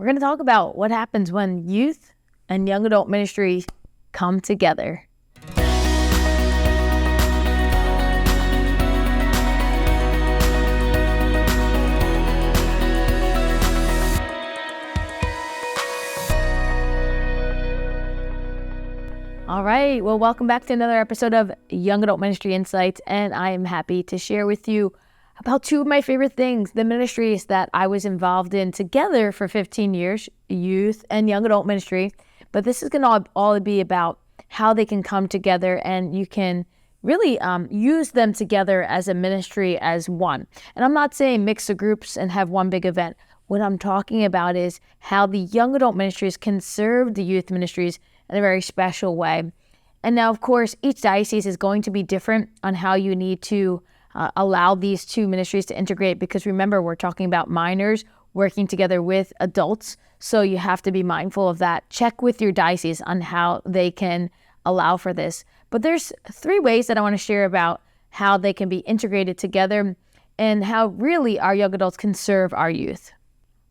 we're going to talk about what happens when youth and young adult ministry come together. All right, well, welcome back to another episode of Young Adult Ministry Insights, and I am happy to share with you about two of my favorite things, the ministries that I was involved in together for 15 years, youth and young adult ministry. But this is going to all be about how they can come together and you can really use them together as a ministry as one. And I'm not saying mix the groups and have one big event. What I'm talking about is how the young adult ministries can serve the youth ministries in a very special way. And now, of course, each diocese is going to be different on how you need to allow these two ministries to integrate, because remember, we're talking about minors working together with adults. So you have to be mindful of that. Check with your diocese on how they can allow for this. But there's three ways that I want to share about how they can be integrated together and how really our young adults can serve our youth.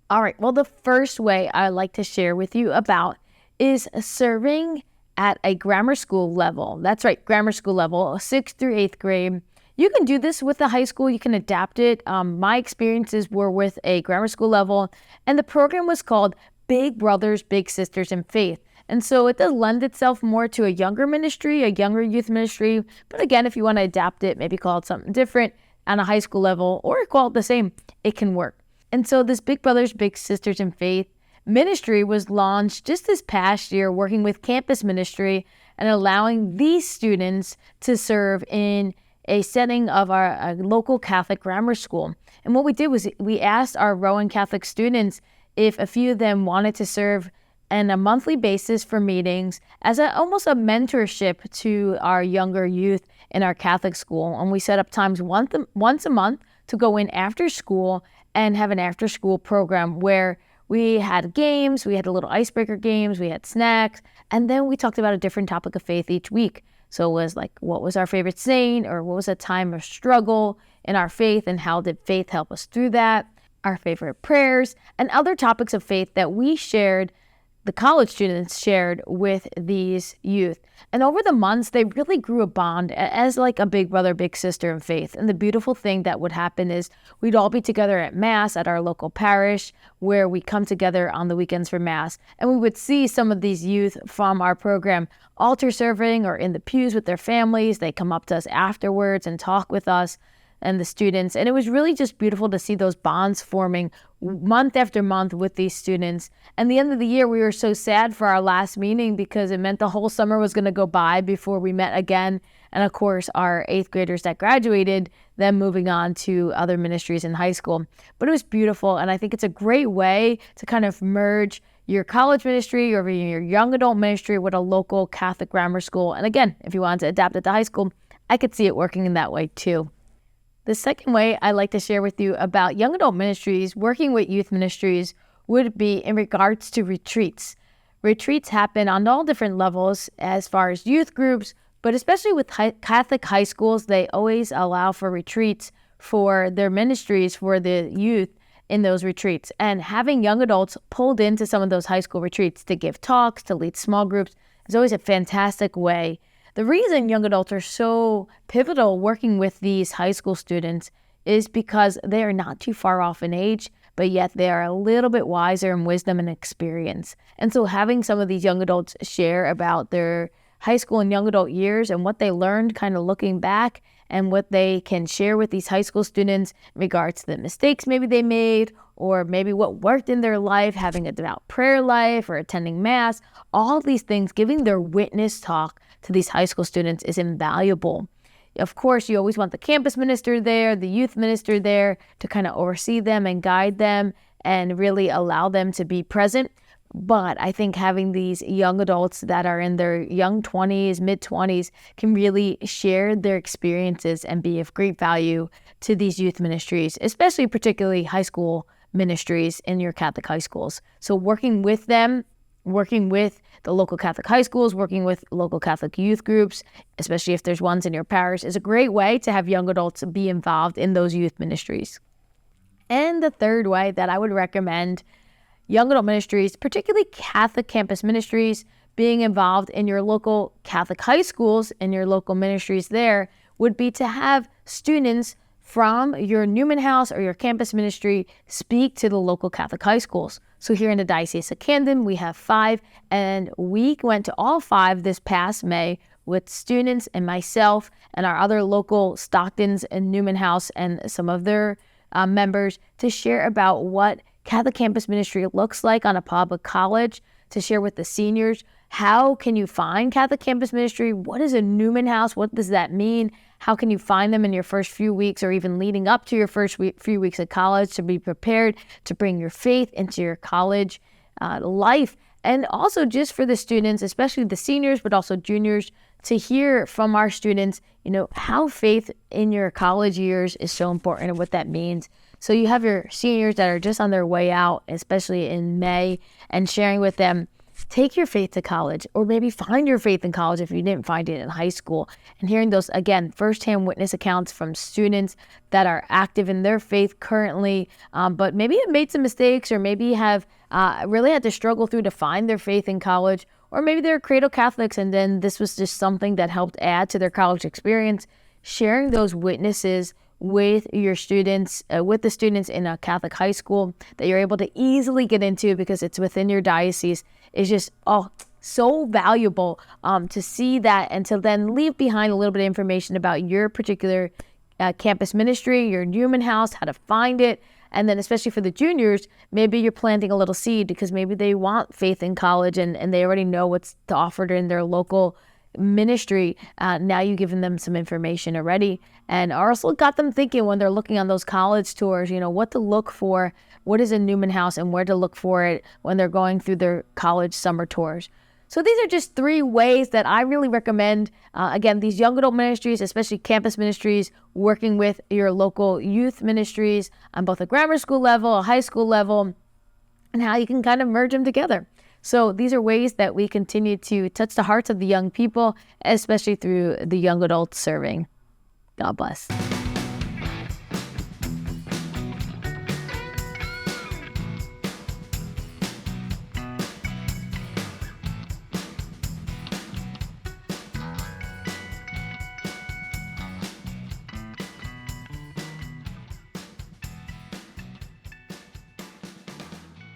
All right, well, the first way I like to share with you about is serving at a grammar school level. That's right, grammar school level, 6th through 8th grade. You can do this with the high school. You can adapt it. My experiences were with a grammar school level, and the program was called Big Brothers, Big Sisters in Faith. And so it does lend itself more to a younger ministry, a younger youth ministry. But again, if you want to adapt it, maybe call it something different on a high school level or call it the same, it can work. And so this Big Brothers, Big Sisters in Faith ministry was launched just this past year, working with campus ministry and allowing these students to serve in a setting of our local Catholic grammar school. And what we did was we asked our Rowan Catholic students if a few of them wanted to serve on a monthly basis for meetings as almost a mentorship to our younger youth in our Catholic school. And we set up times once a month to go in after school and have an after school program where we had games, we had a little icebreaker games, we had snacks, and then we talked about a different topic of faith each week. So it was like, what was our favorite saint, or what was a time of struggle in our faith, and how did faith help us through that? Our favorite prayers, and other topics of faith that we shared, the college students shared with these youth. And over the months, they really grew a bond as like a big brother, big sister in faith. And the beautiful thing that would happen is we'd all be together at Mass at our local parish, where we come together on the weekends for Mass. And we would see some of these youth from our program altar serving or in the pews with their families. They come up to us afterwards and talk with us and the students. And it was really just beautiful to see those bonds forming month after month with these students. And the end of the year, we were so sad for our last meeting because it meant the whole summer was going to go by before we met again. And of course, our 8th graders that graduated, then moving on to other ministries in high school. But it was beautiful. And I think it's a great way to kind of merge your college ministry or your young adult ministry with a local Catholic grammar school. And again, if you wanted to adapt it to high school, I could see it working in that way too. The second way I like to share with you about young adult ministries working with youth ministries would be in regards to retreats. Retreats happen on all different levels as far as youth groups, but especially with Catholic high schools, they always allow for retreats for their ministries for the youth in those retreats. And having young adults pulled into some of those high school retreats to give talks, to lead small groups, is always a fantastic way. The reason young adults are so pivotal working with these high school students is because they are not too far off in age, but yet they are a little bit wiser in wisdom and experience. And so having some of these young adults share about their high school and young adult years and what they learned kind of looking back and what they can share with these high school students in regards to the mistakes maybe they made or maybe what worked in their life, having a devout prayer life or attending Mass, all of these things, giving their witness talk to these high school students is invaluable. Of course, you always want the campus minister there, the youth minister there to kind of oversee them and guide them and really allow them to be present. But I think having these young adults that are in their young 20s, mid-20s can really share their experiences and be of great value to these youth ministries, especially particularly high school ministries in your Catholic high schools. So working with them, working with the local Catholic high schools, working with local Catholic youth groups, especially if there's ones in your parish, is a great way to have young adults be involved in those youth ministries. And the third way that I would recommend young adult ministries, particularly Catholic campus ministries, being involved in your local Catholic high schools and your local ministries there would be to have students from your Newman House or your campus ministry speak to the local Catholic high schools. So here in the Diocese of Camden, we have 5, and we went to all 5 this past May with students and myself and our other local Stocktons and Newman House and some of their members to share about what Catholic campus ministry looks like on a public college, to share with the seniors. How can you find Catholic campus ministry? What is a Newman House? What does that mean? How can you find them in your first few weeks or even leading up to your first few weeks of college to be prepared to bring your faith into your college life? And also just for the students, especially the seniors, but also juniors, to hear from our students, how faith in your college years is so important and what that means. So you have your seniors that are just on their way out, especially in May, and sharing with them, take your faith to college, or maybe find your faith in college if you didn't find it in high school. And hearing those, again, firsthand witness accounts from students that are active in their faith currently, but maybe have made some mistakes, or maybe have really had to struggle through to find their faith in college, or maybe they're cradle Catholics and then this was just something that helped add to their college experience. Sharing those witnesses with your students, with the students in a Catholic high school that you're able to easily get into because it's within your diocese is just so valuable to see that, and to then leave behind a little bit of information about your particular campus ministry, your Newman House, how to find it. And then especially for the juniors, maybe you're planting a little seed because maybe they want faith in college and they already know what's offered in their local ministry. Now you've given them some information already, and also got them thinking when they're looking on those college tours, what to look for, what is a Newman House, and where to look for it when they're going through their college summer tours. So these are just 3 ways that I really recommend, again, these young adult ministries, especially campus ministries, working with your local youth ministries on both a grammar school level, a high school level, and how you can kind of merge them together. So these are ways that we continue to touch the hearts of the young people, especially through the young adult serving. God bless.